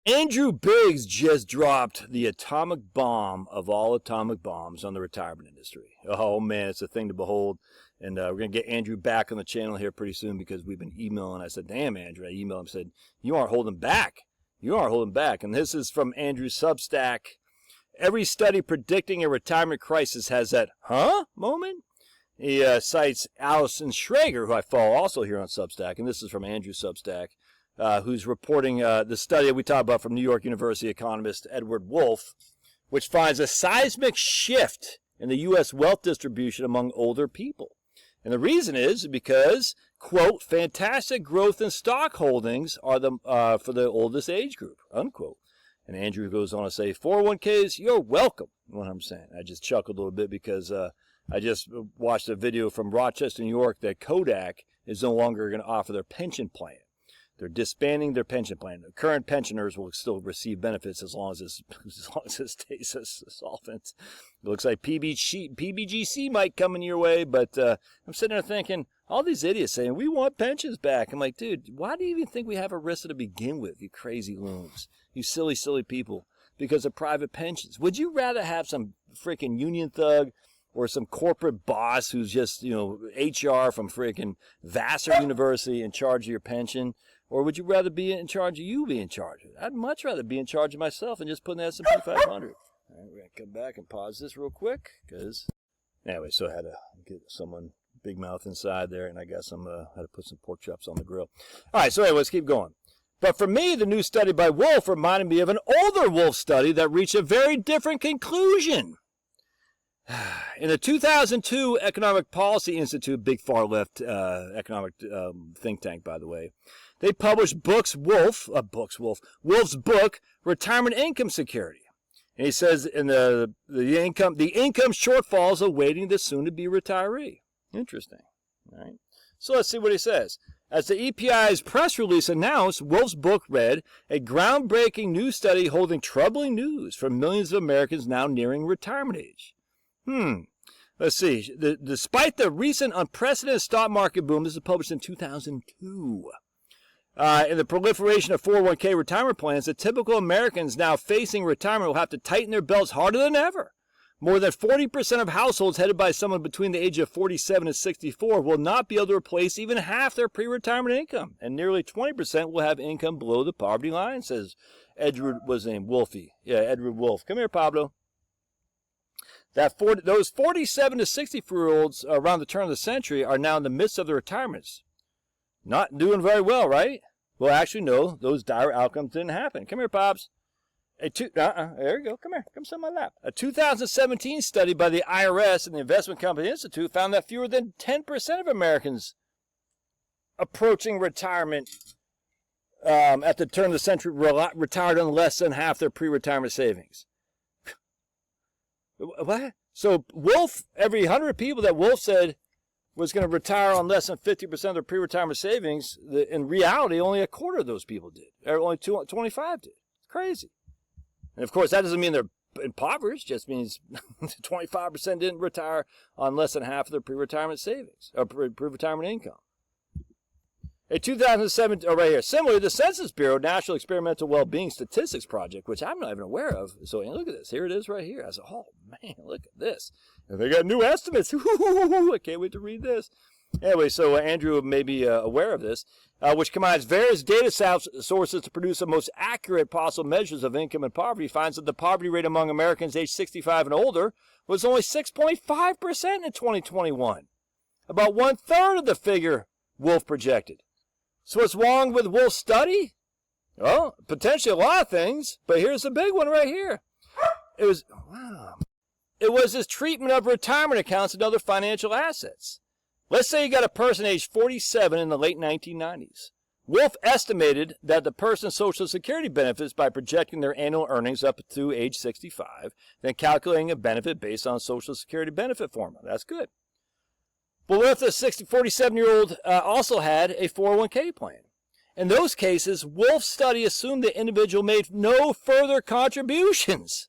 Andrew Biggs just dropped the atomic bomb of all atomic bombs on the retirement industry. Oh, man, it's a thing to behold. And we're going to get Andrew back on the channel here pretty soon because we've been emailing. I said, damn, Andrew. I emailed him and said, you aren't holding back. You aren't holding back. And this is from Andrew's Substack. Every study predicting a retirement crisis has that, huh, moment. He cites Allison Schrager, who I follow also here on Substack. And this is from Andrew's Substack. Who's reporting the study that we talked about from New York University economist Edward Wolff, which finds a seismic shift in the U.S. wealth distribution among older people. And the reason is because, quote, fantastic growth in stock holdings are for the oldest age group, unquote. And Andrew goes on to say, 401ks, you're welcome. What I'm saying. I just chuckled a little bit because I just watched a video from Rochester, New York, that Kodak is no longer going to offer their pension plan. They're disbanding their pension plan. The current pensioners will still receive benefits as long as it stays solvent. It looks like PBGC might come in your way, but I'm sitting there thinking, all these idiots saying, we want pensions back. I'm like, dude, why do you even think we have ERISA to begin with, you crazy loons? You silly, silly people. Because of private pensions. Would you rather have some freaking union thug or some corporate boss who's just, HR from freaking Vassar University in charge of your pension? Or would you rather be in charge of you being in charge of it? I'd much rather be in charge of myself and just put in the S&P 500. All right, we're going to come back and pause this real quick. Because, anyway, so I had to get someone big mouth inside there, and I got had to put some pork chops on the grill. All right, so anyway, let's keep going. But for me, the new study by Wolff reminded me of an older Wolff study that reached a very different conclusion. In the 2002 Economic Policy Institute, big far left economic think tank, by the way, they published Wolff's book, Retirement Income Security. And he says in the income shortfalls awaiting the soon-to-be retiree. Interesting. All right. So let's see what he says. As the EPI's press release announced, Wolff's book read, a groundbreaking new study holding troubling news for millions of Americans now nearing retirement age. Let's see. Despite the recent unprecedented stock market boom, this is published in 2002, in the proliferation of 401k retirement plans, the typical Americans now facing retirement will have to tighten their belts harder than ever. More than 40% of households headed by someone between the age of 47 and 64 will not be able to replace even half their pre-retirement income, and nearly 20% will have income below the poverty line, says Edward, what's his name, Wolfie. Yeah, Edward Wolff. Come here, Pablo. Those 47 to 64-year-olds around the turn of the century are now in the midst of their retirements. Not doing very well, right? Well, actually, no. Those dire outcomes didn't happen. Come here, Pops. There you go. Come here. Come sit on my lap. A 2017 study by the IRS and the Investment Company Institute found that fewer than 10% of Americans approaching retirement at the turn of the century retired on less than half their pre-retirement savings. What? So Wolff, every 100 people that Wolff said was going to retire on less than 50% of their pre-retirement savings, in reality, only a quarter of those people did. Or only 25 did. It's crazy. And, of course, that doesn't mean they're impoverished. Just means 25% didn't retire on less than half of their pre-retirement savings, or pre-retirement income. A 2007, right here. Similarly, the Census Bureau National Experimental Wellbeing Statistics Project, which I'm not even aware of. So look at this. Here it is right here. I said, oh, man, look at this. And they got new estimates. I can't wait to read this. Anyway, so Andrew may be aware of this, which combines various data sources to produce the most accurate possible measures of income and poverty, finds that the poverty rate among Americans aged 65 and older was only 6.5% in 2021. About 1/3 of the figure Wolff projected. So what's wrong with Wolff's study? Well, potentially a lot of things, but here's the big one right here. It was his treatment of retirement accounts and other financial assets. Let's say you got a person aged 47 in the late 1990s. Wolff estimated that the person's Social Security benefits by projecting their annual earnings up to age 65, then calculating a benefit based on Social Security benefit formula. That's good. But what if the 47-year-old also had a 401k plan? In those cases, Wolff's study assumed the individual made no further contributions.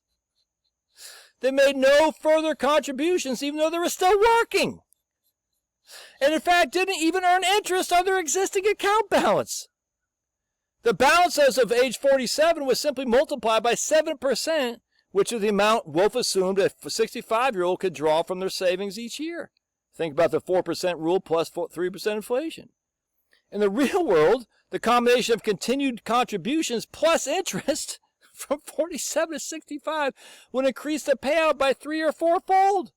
They made no further contributions even though they were still working. And in fact, didn't even earn interest on their existing account balance. The balance as of age 47 was simply multiplied by 7%, which is the amount Wolff assumed a 65-year-old could draw from their savings each year. Think about the 4% rule plus 3% inflation. In the real world, the combination of continued contributions plus interest from 47 to 65 would increase the payout by 3 or 4-fold.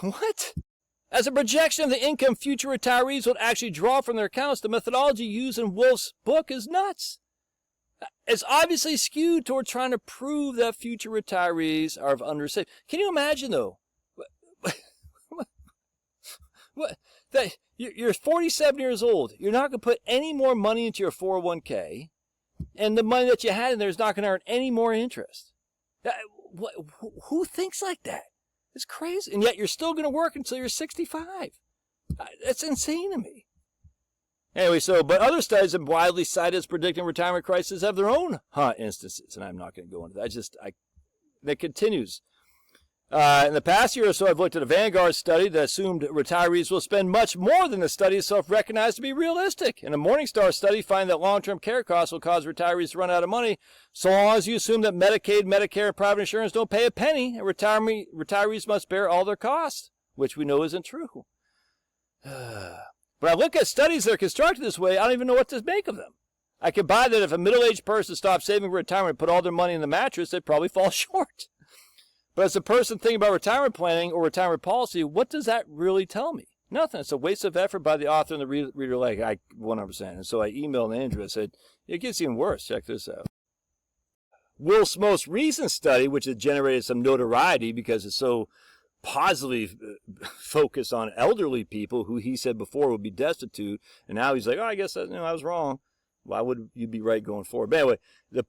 What? As a projection of the income future retirees would actually draw from their accounts, the methodology used in Wolff's book is nuts. It's obviously skewed toward trying to prove that future retirees are undersaved. Can you imagine, though? You're 47 years old. You're not going to put any more money into your 401k, and the money that you had in there is not going to earn any more interest. Who thinks like that? It's crazy. And yet you're still going to work until you're 65. That's insane to me. Anyway, but other studies have widely cited as predicting retirement crises have their own instances, and I'm not going to go into that. That continues. In the past year or so, I've looked at a Vanguard study that assumed retirees will spend much more than the study itself recognized to be realistic. And a Morningstar study find that long-term care costs will cause retirees to run out of money so long as you assume that Medicaid, Medicare, and private insurance don't pay a penny, and retirees must bear all their costs, which we know isn't true. But I look at studies that are constructed this way, I don't even know what to make of them. I could buy that if a middle-aged person stopped saving for retirement and put all their money in the mattress, they'd probably fall short. But as a person thinking about retirement planning or retirement policy, what does that really tell me? Nothing. It's a waste of effort by the author and the reader alike. 100%. And so I emailed Andrew. I said, it gets even worse. Check this out. Wolff's most recent study, which has generated some notoriety because it's so positively focused on elderly people who he said before would be destitute. And now he's like, I guess I was wrong. Why would you be right going forward? But anyway,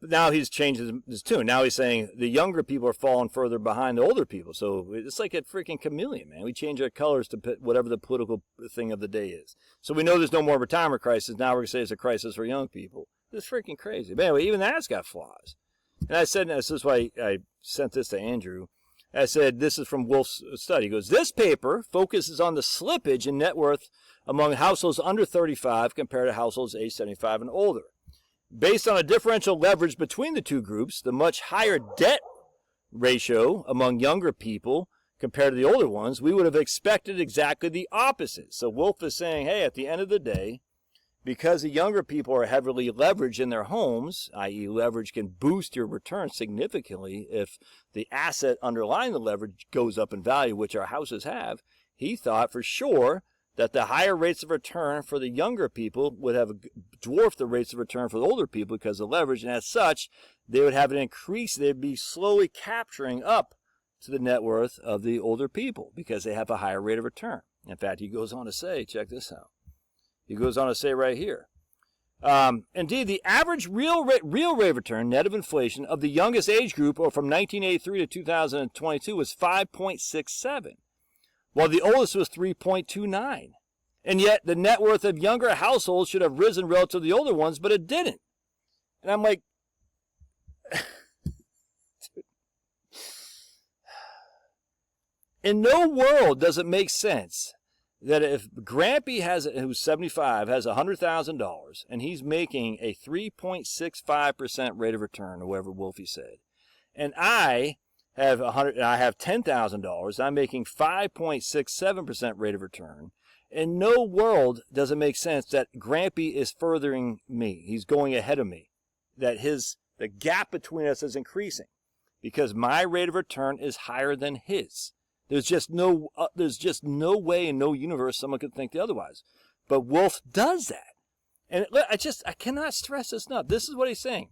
now he's changed his tune. Now he's saying the younger people are falling further behind the older people. So it's like a freaking chameleon, man. We change our colors to put whatever the political thing of the day is. So we know there's no more retirement crisis. Now we're going to say it's a crisis for young people. It's freaking crazy. But anyway, even that's got flaws. And I said, and this is why I sent this to Andrew. I said, this is from Wolff's study. He goes, this paper focuses on the slippage in net worth among households under 35 compared to households age 75 and older. Based on a differential leverage between the two groups, the much higher debt ratio among younger people compared to the older ones, we would have expected exactly the opposite. So Wolff is saying, hey, at the end of the day, because the younger people are heavily leveraged in their homes, i.e. leverage can boost your return significantly if the asset underlying the leverage goes up in value, which our houses have, he thought for sure that the higher rates of return for the younger people would have dwarfed the rates of return for the older people because of leverage, and as such, they would have an increase. They'd be slowly capturing up to the net worth of the older people because they have a higher rate of return. In fact, he goes on to say, check this out. He goes on to say right here, indeed, the average real rate of return, net of inflation, of the youngest age group, or from 1983 to 2022, was 5.67, while the oldest was 3.29. And yet, the net worth of younger households should have risen relative to the older ones, but it didn't. And I'm like, in no world does it make sense that if Grampy who's 75, has $100,000, and he's making a 3.65% rate of return, or whatever Wolfie said, and I have $10,000, I'm making 5.67% rate of return. In no world does it make sense that Grampy is furthering me. He's going ahead of me. That the gap between us is increasing because my rate of return is higher than his. There's just no way in no universe someone could think the otherwise. But Wolff does that. And I cannot stress this enough. This is what he's saying.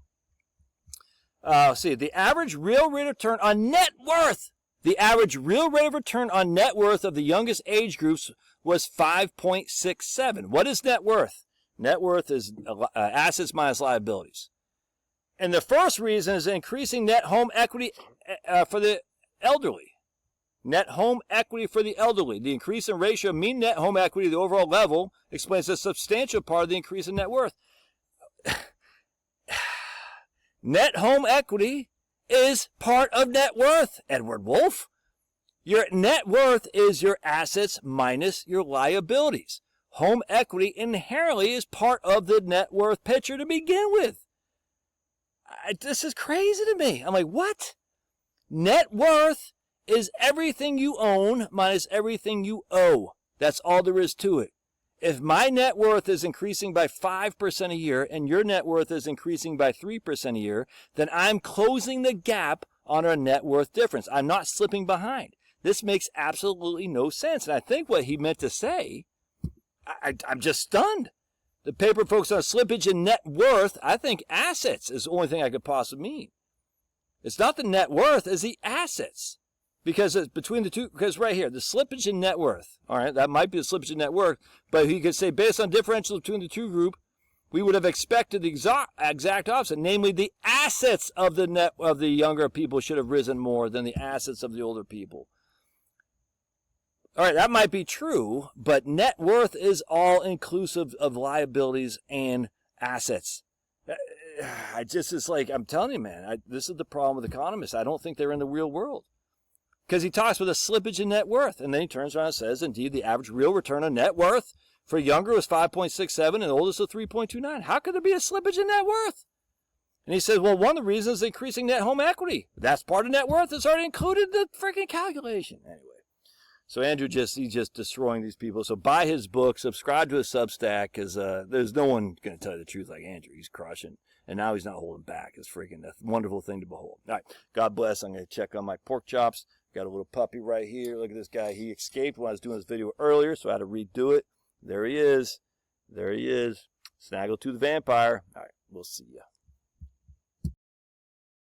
The average real rate of return on net worth. The average real rate of return on net worth of the youngest age groups was 5.67. What is net worth? Net worth is assets minus liabilities. And the first reason is increasing net home equity for the elderly. Net home equity for the elderly. The increase in ratio of mean net home equity to the overall level explains a substantial part of the increase in net worth. Net home equity is part of net worth, Edward Wolff. Your net worth is your assets minus your liabilities. home equity inherently is part of the net worth picture to begin with. This is crazy to me. I'm like, what? Net worth is everything you own minus everything you owe. That's all there is to it. If my net worth is increasing by 5% a year and your net worth is increasing by 3% a year, then I'm closing the gap on our net worth difference. I'm not slipping behind. This makes absolutely no sense. And I think what he meant to say, I'm just stunned. The paper focuses on slippage in net worth. I think assets is the only thing I could possibly mean. It's not the net worth, it's the assets. Because it's between the two, because right here, the slippage in net worth, all right, that might be the slippage in net worth, but he could say based on differential between the two group, we would have expected the exact opposite, namely the assets of the younger people should have risen more than the assets of the older people. All right, that might be true, but net worth is all inclusive of liabilities and assets. I'm telling you, man, this is the problem with economists. I don't think they're in the real world. Because he talks with a slippage in net worth, and then he turns around and says, indeed, the average real return on net worth for younger was 5.67 and oldest was 3.29. How could there be a slippage in net worth? And he says, well, one of the reasons is increasing net home equity. That's part of net worth. It's already included in the freaking calculation. Anyway. So Andrew he's just destroying these people. So buy his book, subscribe to his Substack, because there's no one going to tell you the truth like Andrew. He's crushing. And now he's not holding back. It's freaking a wonderful thing to behold. All right. God bless. I'm going to check on my pork chops. Got a little puppy right here. Look at this guy. He escaped when I was doing this video earlier, so I had to redo it. There he is. There he is. Snaggle to the vampire. All right. We'll see ya.